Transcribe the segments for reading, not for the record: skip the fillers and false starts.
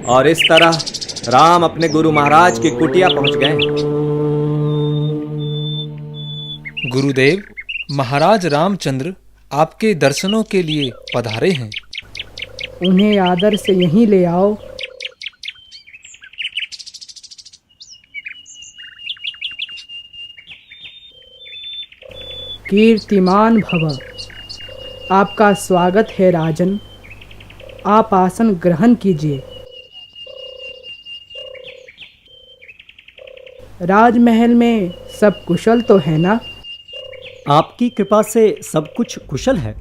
और इस तरह राम अपने गुरु महाराज की कुटिया पहुंच गए। गुरुदेव, महाराज रामचंद्र आपके दर्शनों के लिए पधारे हैं। उन्हें आदर से यहीं ले आओ। कीर्तिमान भव। आपका स्वागत है राजन। आप आसन ग्रहण कीजिए। राजमहल में सब कुशल तो है ना? आपकी कृपा से सब कुछ कुशल है,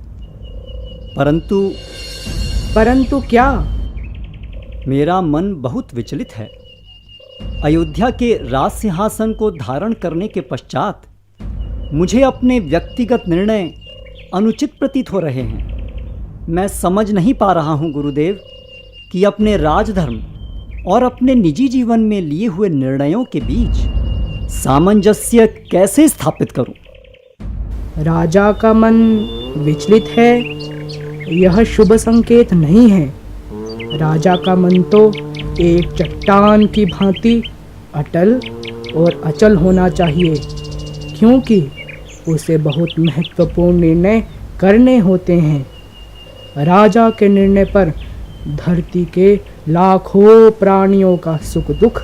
परंतु क्या? मेरा मन बहुत विचलित है। अयोध्या के राज सिंहासन को धारण करने के पश्चात मुझे अपने व्यक्तिगत निर्णय अनुचित प्रतीत हो रहे हैं। मैं समझ नहीं पा रहा हूँ गुरुदेव कि अपने राजधर्म और अपने निजी जीवन में लिए हुए निर्णयों के बीच सामंजस्य कैसे स्थापित करूं? राजा का मन विचलित है, यह शुभ संकेत नहीं है। राजा का मन तो एक चट्टान की भांति अटल और अचल होना चाहिए, क्योंकि उसे बहुत महत्वपूर्ण निर्णय करने होते हैं। राजा के निर्णय पर धरती के लाखों प्राणियों का सुख दुख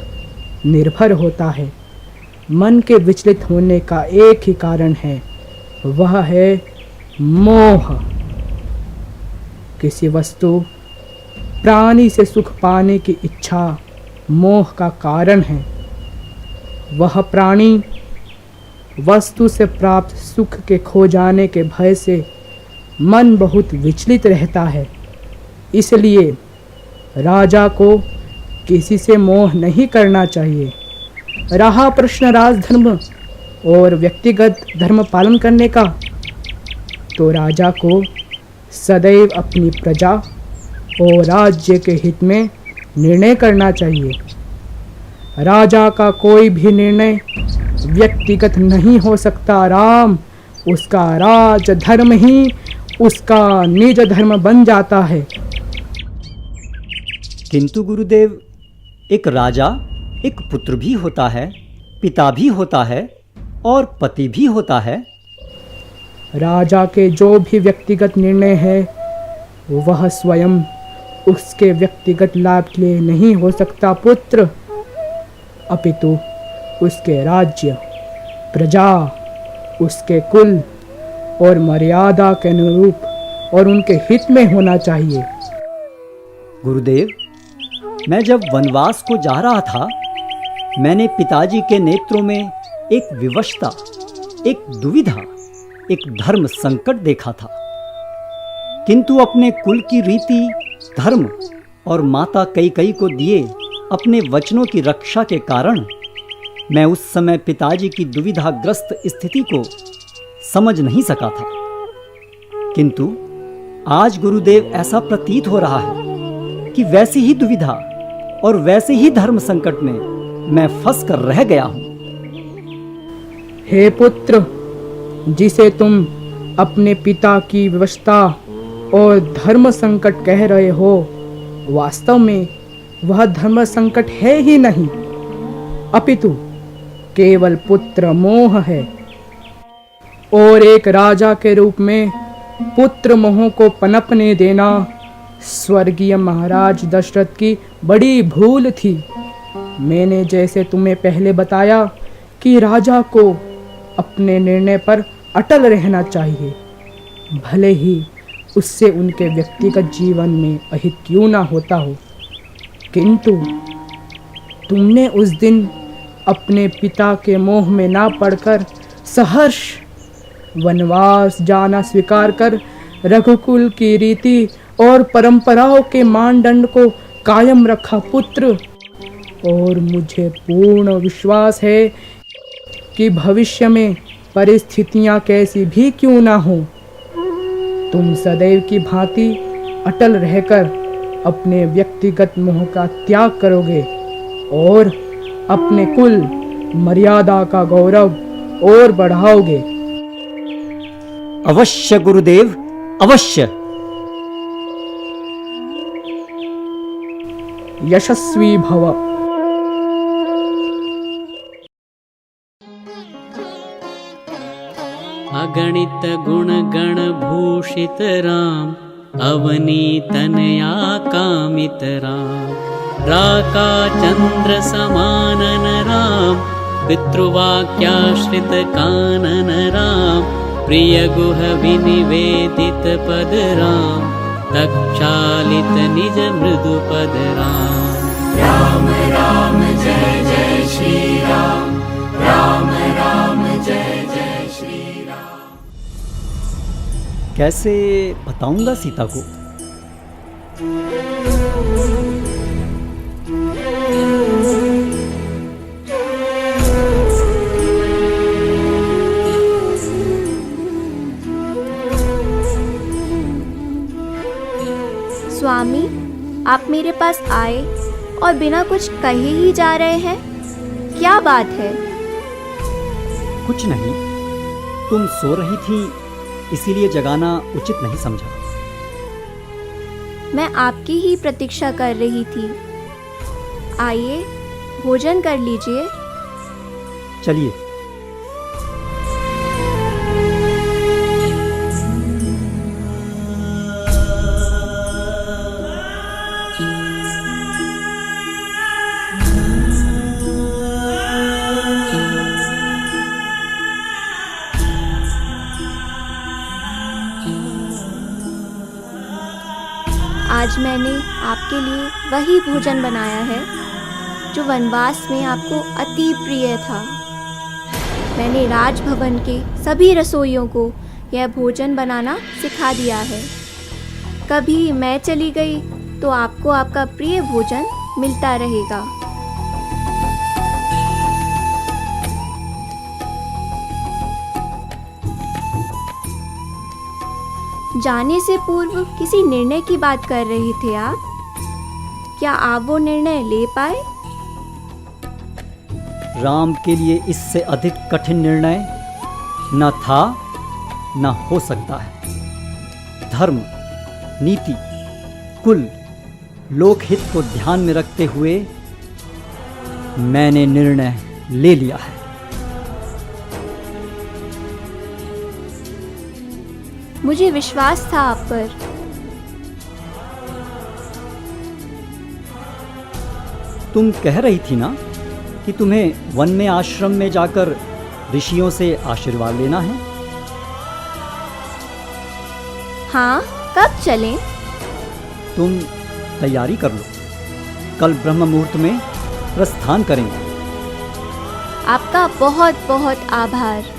निर्भर होता है। मन के विचलित होने का एक ही कारण है, वह है मोह। किसी वस्तु प्राणी से सुख पाने की इच्छा मोह का कारण है। वह प्राणी वस्तु से प्राप्त सुख के खो जाने के भय से मन बहुत विचलित रहता है। इसलिए राजा को किसी से मोह नहीं करना चाहिए। रहा प्रश्न राजधर्म और व्यक्तिगत धर्म पालन करने का, तो राजा को सदैव अपनी प्रजा और राज्य के हित में निर्णय करना चाहिए। राजा का कोई भी निर्णय व्यक्तिगत नहीं हो सकता राम। उसका राज धर्म ही उसका निज धर्म बन जाता है। किंतु गुरुदेव, एक राजा एक पुत्र भी होता है, पिता भी होता है और पति भी होता है। राजा के जो भी व्यक्तिगत निर्णय है वह स्वयं उसके व्यक्तिगत लाभ के लिए नहीं हो सकता पुत्र, अपितु उसके राज्य, प्रजा, उसके कुल और मर्यादा के अनुरूप और उनके हित में होना चाहिए। गुरुदेव, मैं जब वनवास को जा रहा था, मैंने पिताजी के नेत्रों में एक विवशता, एक दुविधा, एक धर्म संकट देखा था। किंतु अपने कुल की रीति, धर्म और माता कैकेयी को दिए अपने वचनों की रक्षा के कारण मैं उस समय पिताजी की दुविधाग्रस्त स्थिति को समझ नहीं सका था। किंतु आज गुरुदेव, ऐसा प्रतीत हो रहा है कि वैसी ही दुविधा और वैसे ही धर्म संकट में मैं फंस कर रह गया हूं। हे पुत्र, जिसे तुम अपने पिता की विवशता और धर्म संकट कह रहे हो, वास्तव में वह धर्म संकट है ही नहीं, अपितु केवल पुत्र मोह है। और एक राजा के रूप में पुत्र मोह को पनपने देना स्वर्गीय महाराज दशरथ की बड़ी भूल थी। मैंने जैसे तुम्हें पहले बताया कि राजा को अपने निर्णय पर अटल रहना चाहिए, भले ही उससे उनके व्यक्तिगत जीवन में अहित क्यों ना होता हो। किंतु तुमने उस दिन अपने पिता के मोह में ना पड़कर सहर्ष वनवास जाना स्वीकार कर रघुकुल की रीति और परंपराओं के मानदंड को कायम रखा पुत्र। और मुझे पूर्ण विश्वास है कि भविष्य में परिस्थितियां कैसी भी क्यों ना हो, तुम सदैव की भांति अटल रहकर अपने व्यक्तिगत मोह का त्याग करोगे और अपने कुल, मर्यादा का गौरव और बढ़ाओगे। अवश्य गुरुदेव, अवश्य। यशस्वी भव। अगणित गुण गण भूषित राम, अवनीतनया कामित राम, राका चंद्र समानन राम, पितृवाक्याश्रित कानन राम, प्रिय गुह विनिवेदित पद राम, तक्षालित निज मृदु पद राम। राम राम जय जय श्री राम, राम राम जय जय श्री राम। कैसे बताऊंगा सीता को? स्वामी, आप मेरे पास आए और बिना कुछ कहे ही जा रहे हैं, क्या बात है? कुछ नहीं, तुम सो रही थी, इसीलिए जगाना उचित नहीं समझा। मैं आपकी ही प्रतीक्षा कर रही थी। आइए, भोजन कर लीजिए। चलिए। आज मैंने आपके लिए वही भोजन बनाया है जो वनवास में आपको अति प्रिय था। मैंने राजभवन के सभी रसोइयों को यह भोजन बनाना सिखा दिया है। कभी मैं चली गई तो आपको आपका प्रिय भोजन मिलता रहेगा। जाने से पूर्व किसी निर्णय की बात कर रहे थे आप। क्या आप वो निर्णय ले पाए? राम के लिए इससे अधिक कठिन निर्णय न था न हो सकता है। धर्म, नीति, कुल, लोकहित को ध्यान में रखते हुए मैंने निर्णय ले लिया है। मुझे विश्वास था आप पर। तुम कह रही थी ना कि तुम्हें वन में आश्रम में जाकर ऋषियों से आशीर्वाद लेना है। हाँ, कब चलें? तुम तैयारी कर लो, कल ब्रह्म मुहूर्त में प्रस्थान करेंगे। आपका बहुत बहुत आभार।